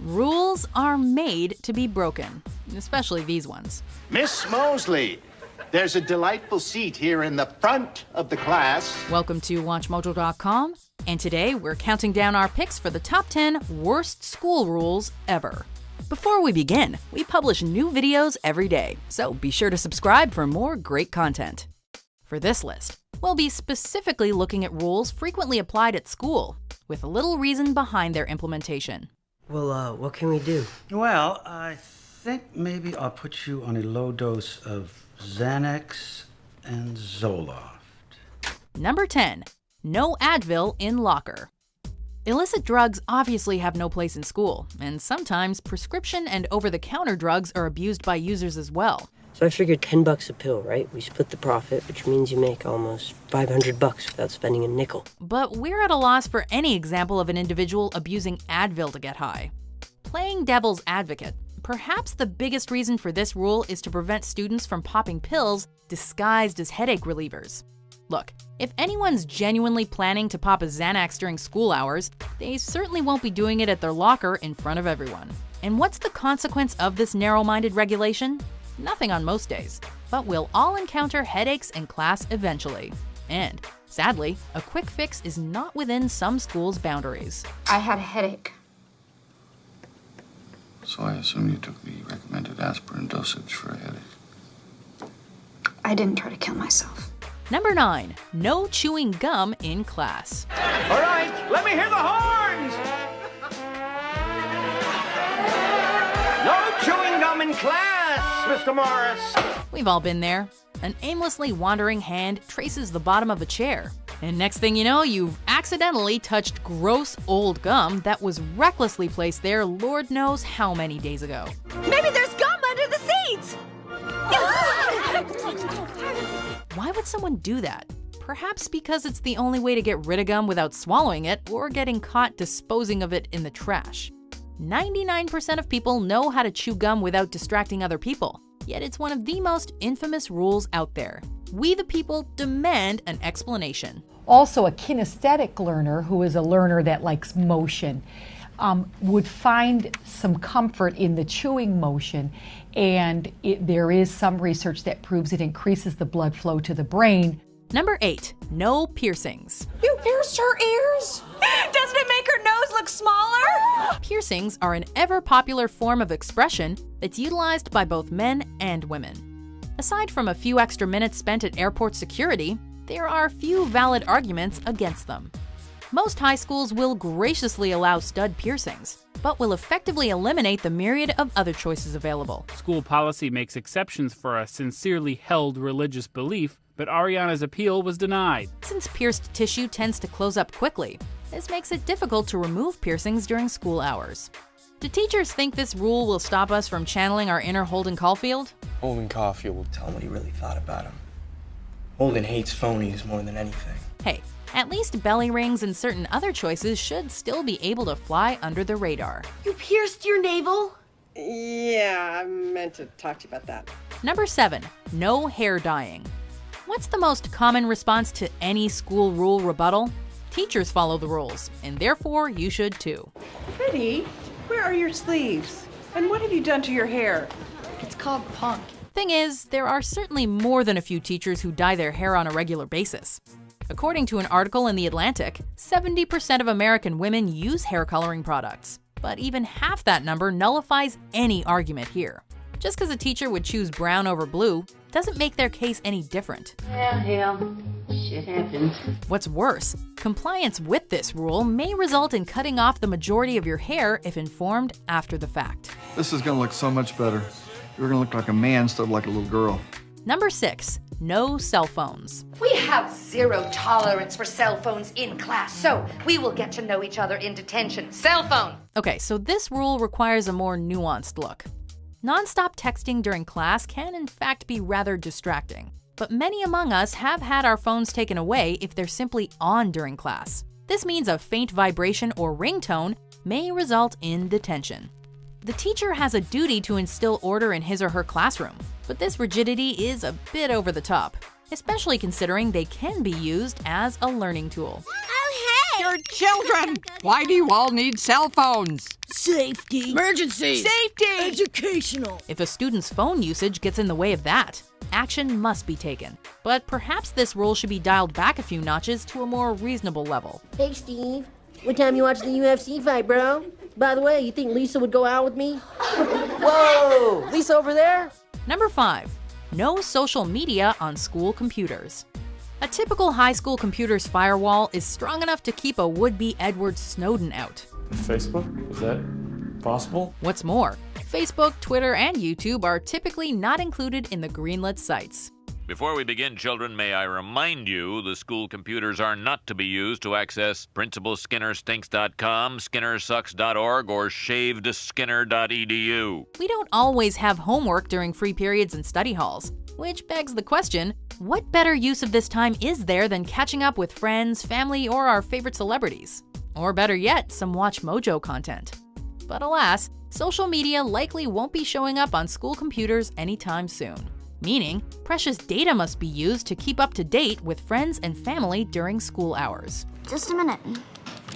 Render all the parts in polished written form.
Rules are made to be broken, especially these ones. Miss Mosley, there's a delightful seat here in the front of the class. Welcome to WatchMojo.com, and today we're counting down our picks for the top 10 worst school rules ever. Before we begin, we publish new videos every day, so be sure to subscribe for more great content. For this list, we'll be specifically looking at rules frequently applied at school, with a little reason behind their implementation. Well, what can we do? Well, I think maybe I'll put you on a low dose of Xanax and Zoloft. Number 10. No Advil in locker. Illicit drugs obviously have no place in school, and sometimes prescription and over-the-counter drugs are abused by users as well. So I figured $10 a pill, right? We split the profit, which means you make almost $500 without spending a nickel. But we're at a loss for any example of an individual abusing Advil to get high. Playing devil's advocate, perhaps the biggest reason for this rule is to prevent students from popping pills disguised as headache relievers. Look, if anyone's genuinely planning to pop a Xanax during school hours, they certainly won't be doing it at their locker in front of everyone. And what's the consequence of this narrow-minded regulation? Nothing on most days, but we'll all encounter headaches in class eventually. And, sadly, a quick fix is not within some schools' boundaries. I had a headache. So I assume you took the recommended aspirin dosage for a headache. I didn't try to kill myself. Number 9. No chewing gum in class. All right, let me hear the horns! No chewing gum in class, Mr. Morris. We've all been there. An aimlessly wandering hand traces the bottom of a chair. And next thing you know, you've accidentally touched gross old gum that was recklessly placed there Lord knows how many days ago. Maybe there's gum under the seats! Why would someone do that? Perhaps because it's the only way to get rid of gum without swallowing it or getting caught disposing of it in the trash. 99% of people know how to chew gum without distracting other people, yet it's one of the most infamous rules out there. We the people demand an explanation. Also, a kinesthetic learner, who is a learner that likes motion, would find some comfort in the chewing motion, and there is some research that proves it increases the blood flow to the brain. Number 8. No piercings. You pierced her ears? Doesn't it make her nose look smaller? Piercings are an ever-popular form of expression that's utilized by both men and women. Aside from a few extra minutes spent at airport security, there are few valid arguments against them. Most high schools will graciously allow stud piercings, but will effectively eliminate the myriad of other choices available. School policy makes exceptions for a sincerely held religious belief, but Ariana's appeal was denied. Since pierced tissue tends to close up quickly, this makes it difficult to remove piercings during school hours. Do teachers think this rule will stop us from channeling our inner Holden Caulfield? Holden Caulfield will tell him what he really thought about him. Holden hates phonies more than anything. Hey, at least belly rings and certain other choices should still be able to fly under the radar. You pierced your navel? Yeah, I meant to talk to you about that. Number 7. No hair dyeing. What's the most common response to any school rule rebuttal? Teachers follow the rules, and therefore you should too. Pretty, where are your sleeves? And what have you done to your hair? It's called punk. Thing is, there are certainly more than a few teachers who dye their hair on a regular basis. According to an article in The Atlantic, 70% of American women use hair coloring products. But even half that number nullifies any argument here. Just because a teacher would choose brown over blue doesn't make their case any different. Yeah, shit happens. What's worse, compliance with this rule may result in cutting off the majority of your hair if informed after the fact. This is going to look so much better. You're going to look like a man instead of like a little girl. Number 6. No cell phones. We have zero tolerance for cell phones in class, so we will get to know each other in detention. Cell phone! Okay, so this rule requires a more nuanced look. Non-stop texting during class can in fact be rather distracting, but many among us have had our phones taken away if they're simply on during class. This means a faint vibration or ringtone may result in detention. The teacher has a duty to instill order in his or her classroom, but this rigidity is a bit over the top, especially considering they can be used as a learning tool. Oh, You're children! Why do you all need cell phones? Safety. Emergency. Safety. Educational. If a student's phone usage gets in the way of that, action must be taken. But perhaps this rule should be dialed back a few notches to a more reasonable level. Hey, Steve. What time you watch the UFC fight, bro? By the way, you think Lisa would go out with me? Whoa! Lisa over there? Number 5. No social media on school computers. A typical high school computer's firewall is strong enough to keep a would-be Edward Snowden out. Facebook? Is that possible? What's more, Facebook, Twitter, and YouTube are typically not included in the greenlit sites. Before we begin, children, may I remind you the school computers are not to be used to access principalskinnerstinks.com, skinnersucks.org, or shavedskinner.edu. We don't always have homework during free periods in study halls, which begs the question, what better use of this time is there than catching up with friends, family, or our favorite celebrities? Or better yet, some WatchMojo content. But alas, social media likely won't be showing up on school computers anytime soon. Meaning, precious data must be used to keep up to date with friends and family during school hours. Just a minute.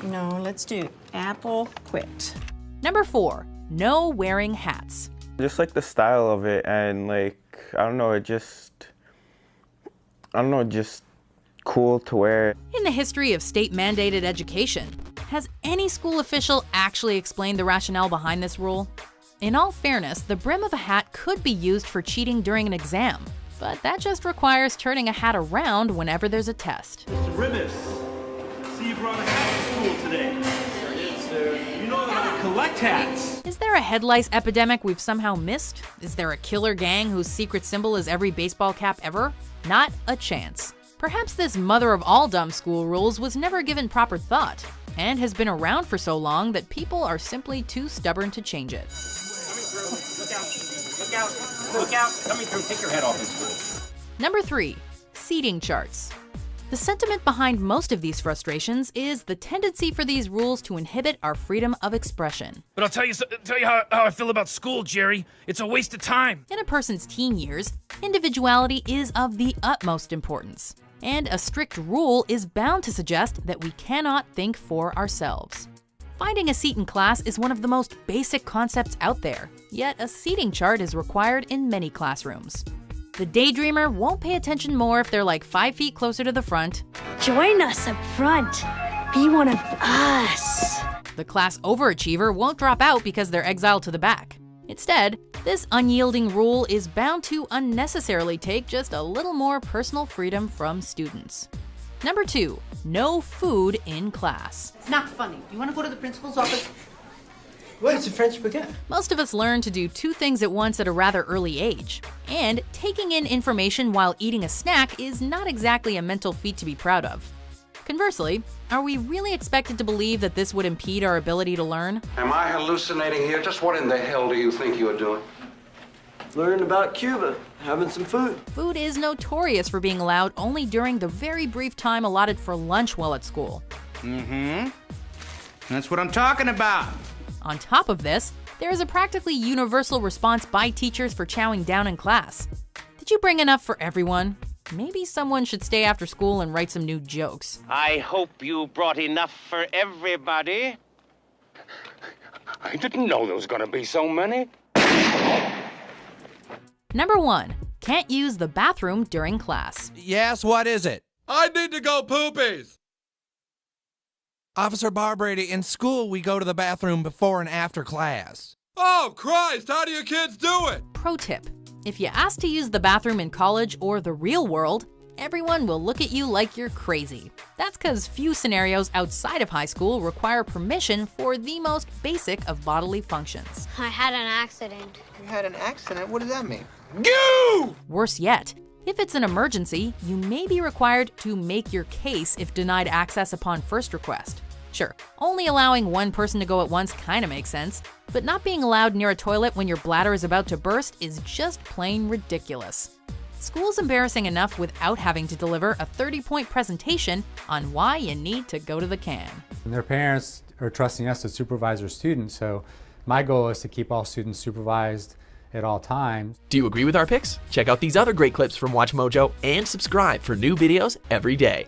No, let's do Apple quit. Number 4. No wearing hats. Just like the style of it and just cool to wear. In the history of state-mandated education, has any school official actually explained the rationale behind this rule? In all fairness, the brim of a hat could be used for cheating during an exam, but that just requires turning a hat around whenever there's a test. Mr. Ribis, see you brought a hat to school today. You know that I collect hats. Is there a head lice epidemic we've somehow missed? Is there a killer gang whose secret symbol is every baseball cap ever? Not a chance. Perhaps this mother of all dumb school rules was never given proper thought, and has been around for so long that people are simply too stubborn to change it. Look out. Coming through, take your head off in school. Number 3. Seating charts. The sentiment behind most of these frustrations is the tendency for these rules to inhibit our freedom of expression. But I'll tell you how I feel about school, Jerry. It's a waste of time. In a person's teen years, individuality is of the utmost importance, and a strict rule is bound to suggest that we cannot think for ourselves. Finding a seat in class is one of the most basic concepts out there, yet a seating chart is required in many classrooms. The daydreamer won't pay attention more if they're like 5 feet closer to the front. Join us up front. Be one of us. The class overachiever won't drop out because they're exiled to the back. Instead, this unyielding rule is bound to unnecessarily take just a little more personal freedom from students. Number 2. No food in class. It's not funny. You want to go to the principal's office? What? It's a French baguette. Most of us learn to do 2 things at once at a rather early age, and taking in information while eating a snack is not exactly a mental feat to be proud of. Conversely, are we really expected to believe that this would impede our ability to learn? Am I hallucinating here? Just what in the hell do you think you're doing? Learning about Cuba, having some food. Food is notorious for being allowed only during the very brief time allotted for lunch while at school. That's what I'm talking about. On top of this, there is a practically universal response by teachers for chowing down in class. Did you bring enough for everyone? Maybe someone should stay after school and write some new jokes. I hope you brought enough for everybody. I didn't know there was going to be so many. Number 1. Can't use the bathroom during class. Yes, what is it? I need to go poopies. Officer Barbrady, in school we go to the bathroom before and after class. Oh, Christ, how do you kids do it? Pro tip. If you ask to use the bathroom in college or the real world, everyone will look at you like you're crazy. That's because few scenarios outside of high school require permission for the most basic of bodily functions. I had an accident. You had an accident? What does that mean? Goo! Worse yet, if it's an emergency, you may be required to make your case if denied access upon first request. Sure, only allowing one person to go at once kind of makes sense, but not being allowed near a toilet when your bladder is about to burst is just plain ridiculous. School's embarrassing enough without having to deliver a 30-point presentation on why you need to go to the can. And their parents are trusting us to supervise their students, so my goal is to keep all students supervised at all times. Do you agree with our picks? Check out these other great clips from WatchMojo and subscribe for new videos every day.